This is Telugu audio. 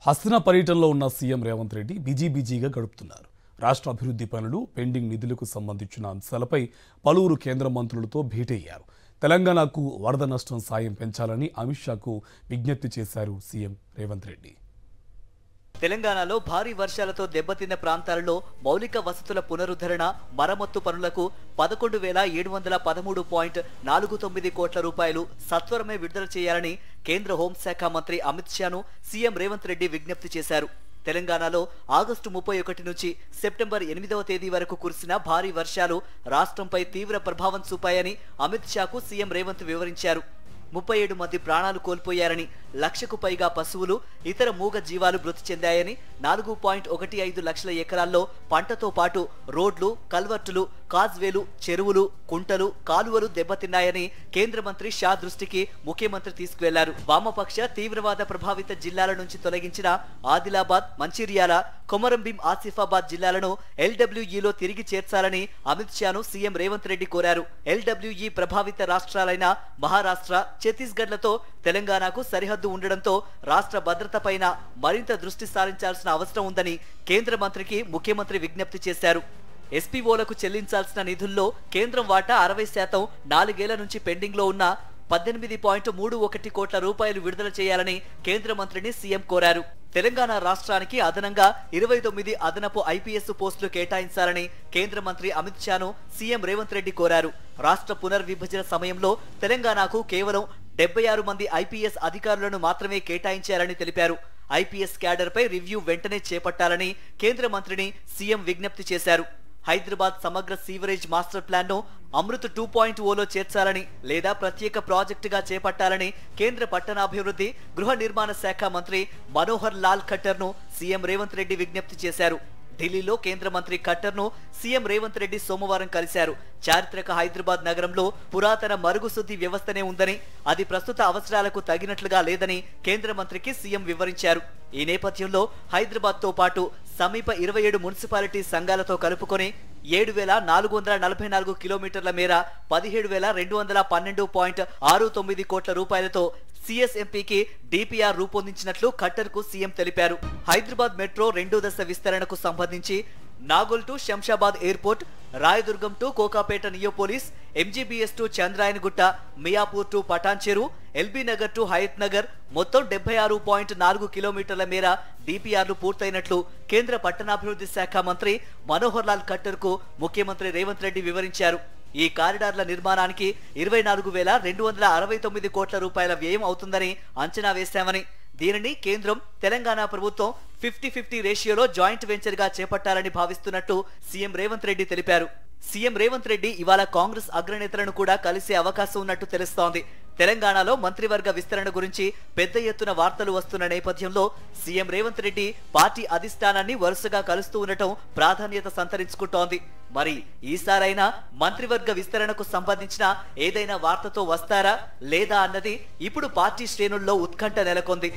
హస్తిన పర్యటనలో ఉన్న సీఎం రేవంత్ రెడ్డి బిజీగా గడుపుతున్నారు. రాష్ట్ర అభివృద్ధి పనులు, పెండింగ్ నిధులకు సంబంధించిన అంశాలపై పలువురు కేంద్ర మంత్రులతో భేటీ అయ్యారు. తెలంగాణకు వరద నష్టం సాయం పెంచాలని అమిత్ షాకు విజ్ఞప్తి చేశారు సీఎం రేవంత్ రెడ్డి. తెలంగాణలో భారీ వర్షాలతో దెబ్బతిన్న ప్రాంతాలలో మౌలిక వసతుల పునరుద్ధరణ, మరమ్మత్తు పనులకు 11,713.49 కోట్ల రూపాయలు సత్వరమే విడుదల చేయాలని కేంద్ర హోంశాఖ మంత్రి అమిత్ షాను సీఎం రేవంత్ రెడ్డి విజ్ఞప్తి చేశారు. తెలంగాణలో ఆగస్టు 31 నుంచి సెప్టెంబర్ 8వ తేదీ వరకు కురిసిన భారీ వర్షాలు రాష్ట్రంపై తీవ్ర ప్రభావం చూపాయని అమిత్ షాకు సీఎం రేవంత్ వివరించారు. 37 మంది ప్రాణాలు కోల్పోయారని, 1,00,000కు పైగా పశువులు, ఇతర మూగ జీవాలు మృతి చెందాయని, 4.15 లక్షల ఎకరాల్లో పంటతో పాటు రోడ్లు, కల్వర్టులు, కాజ్వేలు, చెరువులు, కుంటలు, కాలువలు దెబ్బతిన్నాయని కేంద్ర మంత్రి షా దృష్టికి ముఖ్యమంత్రి తీసుకువెళ్లారు. వామపక్ష తీవ్రవాద ప్రభావిత జిల్లాల నుంచి తొలగించిన ఆదిలాబాద్, మంచిర్యాల, కొమరంభీం, ఆసిఫాబాద్ జిల్లాలను LWEలో తిరిగి చేర్చాలని అమిత్ షాను సీఎం రేవంత్ రెడ్డి కోరారు. LWE ప్రభావిత రాష్ట్రాలైన మహారాష్ట్ర, ఛత్తీస్గఢ్లతో తెలంగాణకు సరిహద్దు ఉండడంతో రాష్ట్ర భద్రతపైన మరింత దృష్టి సారించాల్సిన అవసరం ఉందని కేంద్ర మంత్రికి ముఖ్యమంత్రి విజ్ఞప్తి చేశారు. SPOలకు చెల్లించాల్సిన నిధుల్లో కేంద్రం వాటా 60% 4 ఏళ్ల నుంచి పెండింగ్ లో ఉన్న 18.31 కోట్ల రూపాయలు విడుదల చేయాలని కేంద్ర మంత్రిని సీఎం కోరారు. తెలంగాణ రాష్ట్రానికి అదనంగా 29 అదనపు IPS పోస్టులు కేటాయించాలని కేంద్ర మంత్రి అమిత్ షాను సీఎం రేవంత్ రెడ్డి కోరారు. రాష్ట్ర పునర్విభజన సమయంలో తెలంగాణకు కేవలం 76 మంది IPS అధికారులను మాత్రమే కేటాయించారని తెలిపారు. IPS క్యాడర్ పై రివ్యూ వెంటనే చేపట్టాలని కేంద్ర మంత్రిని సీఎం విజ్ఞప్తి చేశారు. హైదరాబాద్ సమగ్ర సీవరేజ్ మాస్టర్ ప్లాన్ ను అమృత్ 2.0లో చేర్చాలని లేదా ప్రత్యేక ప్రాజెక్టుగా చేపట్టాలని కేంద్ర పట్టణాభివృద్ధి, గృహ నిర్మాణ శాఖ మంత్రి మనోహర్ లాల్ ఖట్టర్ ను సీఎం రేవంత్ రెడ్డి విజ్ఞప్తి చేశారు. ఢిల్లీలో కేంద్ర మంత్రి ఖట్టర్ ను సీఎం రేవంత్ రెడ్డి సోమవారం కలిశారు. చారిత్రక హైదరాబాద్ నగరంలో పురాతన మరుగుశుద్ధి వ్యవస్థనే ఉందని, అది ప్రస్తుత అవసరాలకు తగినట్లుగా లేదని కేంద్ర మంత్రికి సీఎం వివరించారు. ఈ నేపథ్యంలో హైదరాబాద్ తో పాటు సమీప 27 మున్సిపాలిటీ సంఘాలతో కలుపుకొని 7,444 కిలోమీటర్ల మేర 17,212.69 కోట్ల రూపాయలతో CSMPకి DPR రూపొందించినట్లు ఖట్టర్ కు సీఎం తెలిపారు. హైదరాబాద్ మెట్రో 2వ దశ విస్తరణకు సంబంధించి Nagole to Shamshabad airport, Rayadurgam to Kokapet Neopolis, MGBS to Chandrayangutta, Miyapur to Patancheru, LB Nagar to Hayath Nagar మొత్తం 76.4 కిలోమీటర్ల మేర DPRలు పూర్తయినట్లు కేంద్ర పట్టణాభివృద్ధి శాఖ మంత్రి మనోహర్ లాల్ ఖట్టర్ కు ముఖ్యమంత్రి రేవంత్ రెడ్డి వివరించారు. ఈ కారిడార్ల నిర్మాణానికి 24,269 కోట్ల రూపాయల వ్యయం అవుతుందని అంచనా వేశామని, దీనిని కేంద్రం, తెలంగాణ ప్రభుత్వం 50-50 రేషియోలో జాయింట్ వెంచర్ గా చేపట్టాలని భావిస్తున్నట్టు సీఎం రేవంత్ రెడ్డి తెలిపారు. సీఎం రేవంత్ రెడ్డి ఇవాళ కాంగ్రెస్ అగ్రనేతలను కూడా కలిసే అవకాశం ఉన్నట్టు తెలుస్తోంది. తెలంగాణలో మంత్రివర్గ విస్తరణ గురించి పెద్ద ఎత్తున వార్తలు వస్తున్న నేపథ్యంలో సీఎం రేవంత్ రెడ్డి పార్టీ అధిష్టానాన్ని వరుసగా కలుస్తూ ఉండటం ప్రాధాన్యత సంతరించుకుంటోంది. మరి ఈసారైనా మంత్రివర్గ విస్తరణకు సంబంధించిన ఏదైనా వార్తతో వస్తారా లేదా అన్నది ఇప్పుడు పార్టీ శ్రేణుల్లో ఉత్కంఠ నెలకొంది.